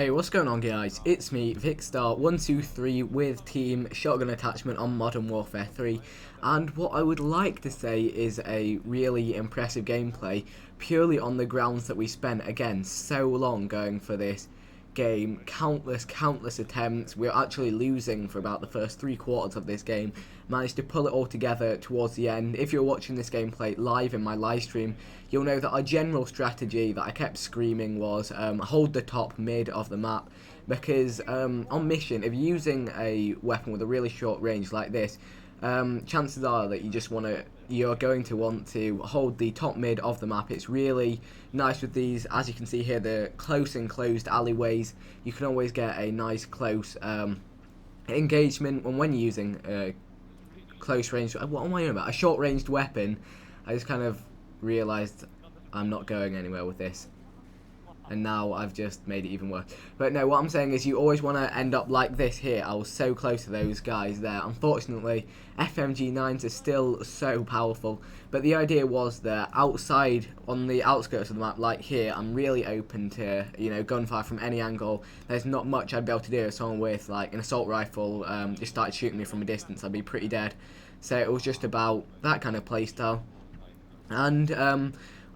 Hey, what's going on guys? It's me, Vicstar123 with Team Shotgun Attachment on Modern Warfare 3, and what I would like to say is a really impressive gameplay purely on the grounds that we spent, again, so long going for this game. Countless attempts. We're actually losing for about the first 3/4 of this game. Managed to pull it all together towards the end. If you're watching this gameplay live in my live stream, you'll know that our general strategy that I kept screaming was hold the top mid of the map, because on mission, if you're using a weapon with a really short range like this, chances are that you're going to want to hold the top mid of the map. It's really nice with these, as you can see here, the close enclosed alleyways. You can always get a nice close engagement when you're using close range. What am I on about? A short ranged weapon. I just kind of realised I'm not going anywhere with this, and now I've just made it even worse. But no, what I'm saying is you always want to end up like this here. I was so close to those guys there. Unfortunately, FMG9s are still so powerful, but the idea was that outside, on the outskirts of the map, like here, I'm really open to, gunfire from any angle. There's not much I'd be able to do if someone with, like, an assault rifle just started shooting me from a distance. I'd be pretty dead. So it was just about that kind of playstyle. And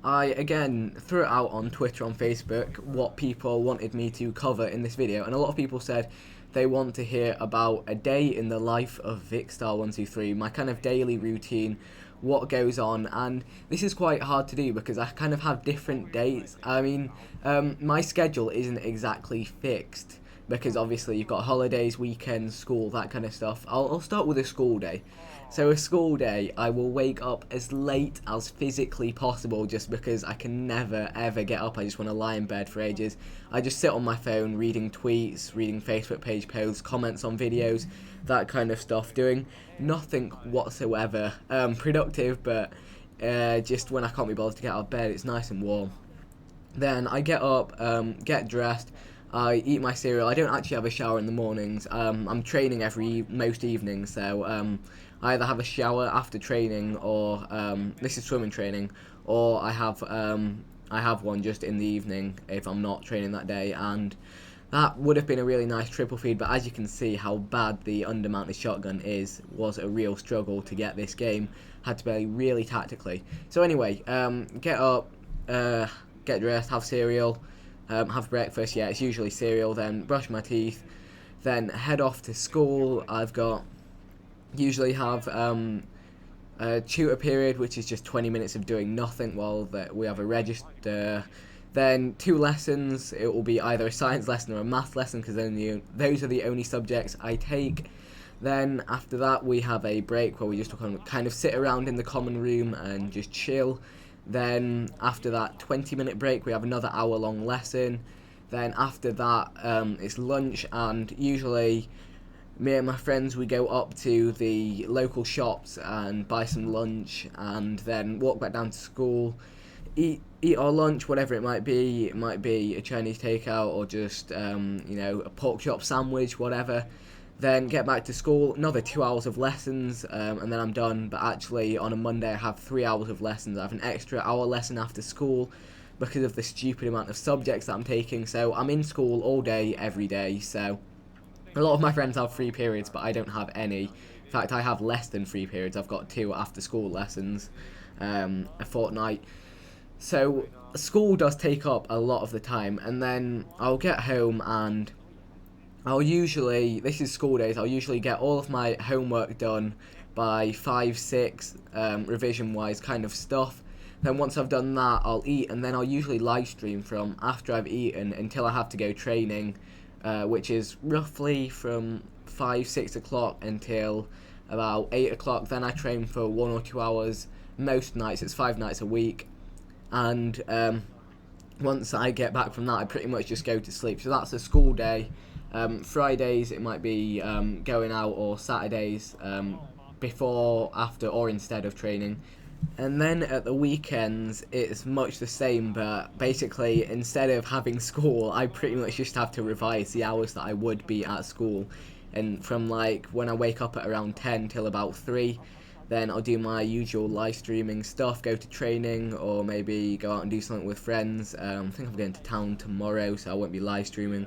I again threw it out on Twitter, on Facebook, what people wanted me to cover in this video, and a lot of people said they want to hear about a day in the life of Vicstar123, my kind of daily routine, what goes on. And this is quite hard to do because I kind of have different dates. I mean, my schedule isn't exactly fixed because obviously you've got holidays, weekends, school, that kind of stuff. I'll start with a school day. So a school day, I will wake up as late as physically possible just because I can never ever get up. I just want to lie in bed for ages. I just sit on my phone reading tweets, reading Facebook page posts, comments on videos, that kind of stuff, doing nothing whatsoever productive, but just when I can't be bothered to get out of bed, it's nice and warm. Then I get up, get dressed, I eat my cereal. I don't actually have a shower in the mornings. I'm training most evenings, so I either have a shower after training, or this is swimming training, or I have one just in the evening if I'm not training that day. And that would have been a really nice triple feed, but as you can see how bad the undermounted shotgun was a real struggle to get this game. Had to play really tactically. So anyway, get up, get dressed, have cereal, have breakfast. Yeah, it's usually cereal. Then brush my teeth, then head off to school. Usually have a tutor period, which is just 20 minutes of doing nothing while we have a register. Then 2 lessons. It will be either a science lesson or a math lesson, because those are the only subjects I take. Then after that we have a break where we just kind of sit around in the common room and just chill. Then after that 20-minute break we have another hour-long lesson. Then after that it's lunch, and usually me and my friends, we go up to the local shops and buy some lunch, and then walk back down to school, eat our lunch, whatever it might be. It might be a Chinese takeout or just a pork chop sandwich, whatever. Then get back to school, another 2 hours of lessons, and then I'm done. But actually on a Monday I have 3 hours of lessons. I have an extra hour lesson after school because of the stupid amount of subjects that I'm taking. So I'm in school all day, every day. So a lot of my friends have 3 periods, but I don't have any. In fact, I have less than 3 periods. I've got 2 after school lessons a fortnight. So school does take up a lot of the time, and then I'll get home and this is school days, I'll usually get all of my homework done by 5, 6, revision-wise kind of stuff. Then once I've done that, I'll eat, and then I'll usually live stream from after I've eaten until I have to go training, which is roughly from 5, 6 o'clock until about 8 o'clock. Then I train for 1 or 2 hours. Most nights, it's 5 nights a week. And once I get back from that, I pretty much just go to sleep. So that's a school day. Fridays, it might be going out, or Saturdays, before, after, or instead of training. And then at the weekends, it's much the same, but basically, instead of having school, I pretty much just have to revise the hours that I would be at school. And from like when I wake up at around 10 till about 3, then I'll do my usual live streaming stuff, go to training, or maybe go out and do something with friends. I think I'm going to town tomorrow, so I won't be live streaming.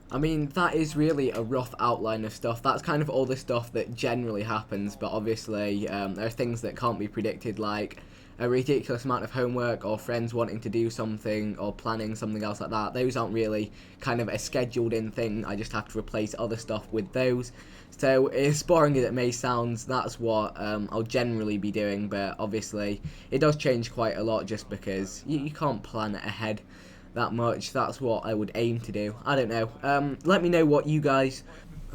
I mean, that is really a rough outline of stuff. That's kind of all the stuff that generally happens, but obviously there are things that can't be predicted, like a ridiculous amount of homework or friends wanting to do something or planning something else like that. Those aren't really kind of a scheduled in thing. I just have to replace other stuff with those. So as boring as it may sound, that's what I'll generally be doing, but obviously it does change quite a lot just because you can't plan ahead that much. That's what I would aim to do. I don't know. Let me know what you guys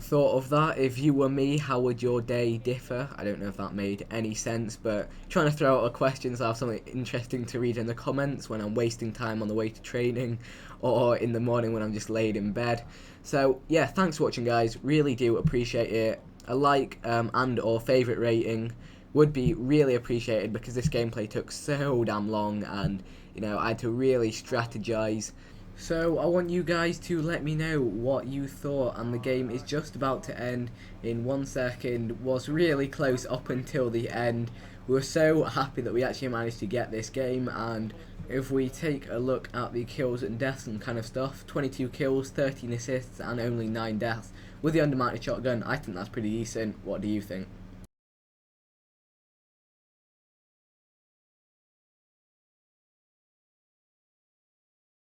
thought of that. If you were me, how would your day differ? I don't know if that made any sense, but trying to throw out a question so I have something interesting to read in the comments when I'm wasting time on the way to training or in the morning when I'm just laid in bed. So yeah, thanks for watching, guys. Really do appreciate it. A like and or favourite rating would be really appreciated because this gameplay took so damn long, and I had to really strategize. So I want you guys to let me know what you thought, and the game is just about to end in 1 second. Was really close up until the end. We were so happy that we actually managed to get this game, and if we take a look at the kills and deaths and kind of stuff, 22 kills, 13 assists and only 9 deaths with the undermounted shotgun, I think that's pretty decent. What do you think?